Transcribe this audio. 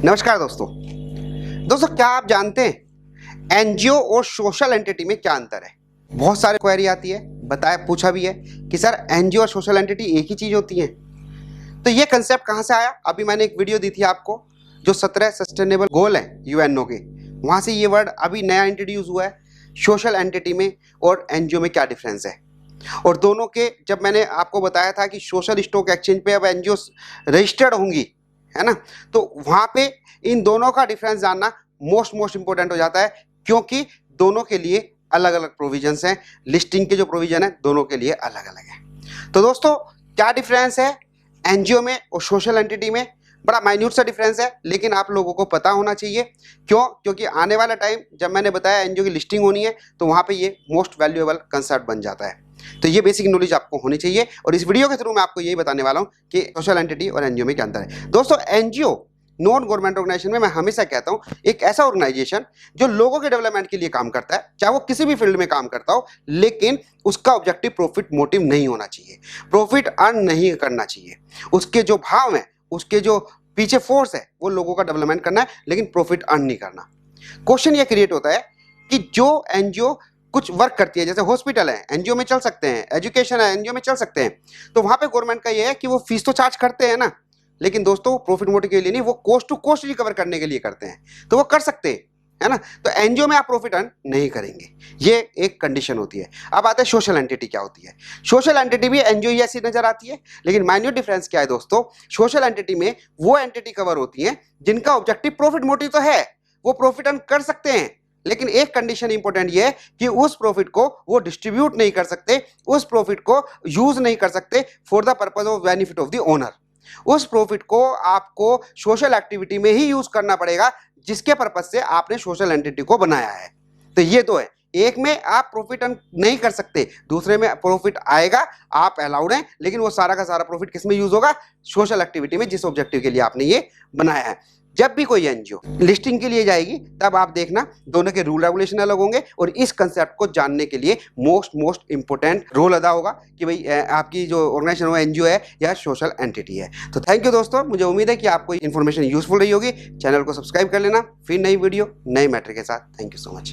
नमस्कार दोस्तों, क्या आप जानते हैं एनजीओ और सोशल एंटिटी में क्या अंतर है? बहुत सारे क्वेरी आती है, बताया पूछा भी है कि सर एनजीओ और सोशल एंटिटी एक ही चीज होती है। तो ये कंसेप्ट कहाँ से आया? अभी मैंने एक वीडियो दी थी आपको, जो 17 सस्टेनेबल गोल है यूएनओ के, वहां से ये वर्ड अभी नया इंट्रोड्यूस हुआ है। सोशल एंटिटी में और एनजीओ में क्या डिफरेंस है, और दोनों के जब मैंने आपको बताया था कि सोशल स्टॉक एक्सचेंज पे अब एनजीओ रजिस्टर्ड होंगी, है ना, तो वहां पे इन दोनों का डिफरेंस जानना मोस्ट इंपॉर्टेंट हो जाता है, क्योंकि दोनों के लिए अलग अलग प्रोविजंस हैं। लिस्टिंग के जो प्रोविजन है दोनों के लिए अलग अलग है। तो दोस्तों, क्या डिफरेंस है एनजीओ में और सोशल एंटिटी में? बड़ा माइन्यूट सा डिफरेंस है, लेकिन आप लोगों को पता होना चाहिए। क्योंकि आने वाला टाइम जब मैंने बताया एनजीओ की लिस्टिंग होनी है, तो वहां पे ये मोस्ट वैल्यूएबल कंसेप्ट बन जाता है। तो ये बेसिक नॉलेज आपको होनी चाहिए, और इस वीडियो के थ्रू मैं आपको यही बताने वाला हूं कि सोशल एंटिटी और एनजीओ में क्या अंतर है। दोस्तों, एनजीओ नॉन गवर्नमेंट ऑर्गेनाइजेशन में मैं हमेशा कहता हूं एक ऐसा ऑर्गेनाइजेशन जो लोगों के डेवलपमेंट के लिए काम करता है, चाहे वो किसी भी फील्ड में काम करता हो, लेकिन उसका ऑब्जेक्टिव प्रॉफिट मोटिव नहीं होना चाहिए, प्रॉफिट अर्न नहीं करना चाहिए। उसके जो भाव है, उसके जो पीछे फोर्स है, वो लोगों का डेवलपमेंट करना है, लेकिन प्रॉफिट अर्न नहीं करना। क्वेश्चन ये क्रिएट होता है कि जो एनजीओ कुछ वर्क करती है, जैसे हॉस्पिटल है एनजीओ में चल सकते हैं, एजुकेशन है एनजीओ में चल सकते हैं, तो वहां पे गवर्नमेंट का ये है कि वो फीस तो चार्ज करते हैं ना, लेकिन दोस्तों प्रॉफिट मोटिव के लिए नहीं, वो कॉस्ट टू कॉस्ट रिकवर करने के लिए करते हैं, तो वो कर सकते हैं, है ना। तो एनजीओ में आप प्रॉफिट अर्न नहीं करेंगे, ये एक कंडीशन होती है। अब आते हैं सोशल एंटिटी क्या होती है। सोशल एंटिटी भी एनजीओ जैसी नजर आती है, लेकिन माइन्यूट डिफरेंस क्या है दोस्तों? सोशल एंटिटी में वो एंटिटी कवर होती है जिनका ऑब्जेक्टिव प्रॉफिट मोटिव तो है, वो प्रॉफिट अर्न कर सकते हैं, लेकिन एक कंडीशन इंपॉर्टेंट ये है कि उस प्रॉफिट को वो डिस्ट्रीब्यूट नहीं कर सकते, उस प्रॉफिट को यूज नहीं कर सकते for the purpose of benefit of the owner. उस प्रॉफिट को आपको सोशल एक्टिविटी में ही यूज करना पड़ेगा, जिसके पर्पज से आपने सोशल एंटिटी को बनाया है। तो ये तो है, एक में आप प्रॉफिट अर्न नहीं कर सकते, दूसरे में प्रॉफिट आएगा, आप अलाउड हैं, लेकिन वो सारा का सारा प्रॉफिट किस में यूज होगा? सोशल एक्टिविटी में, जिस ऑब्जेक्टिव के लिए आपने ये बनाया है। जब भी कोई एनजीओ लिस्टिंग के लिए जाएगी, तब आप देखना दोनों के रूल रेगुलेशन अलग होंगे, और इस कंसेप्ट को जानने के लिए मोस्ट इंपोर्टेंट रोल अदा होगा कि भाई आपकी जो ऑर्गेनाइजेशन हो एनजीओ है या सोशल एंटिटी है। तो थैंक यू दोस्तों, मुझे उम्मीद है कि आपको इन्फॉर्मेशन यूजफुल रही होगी। चैनल को सब्सक्राइब कर लेना, फिर नई वीडियो नए मैटर के साथ। Thank you so much.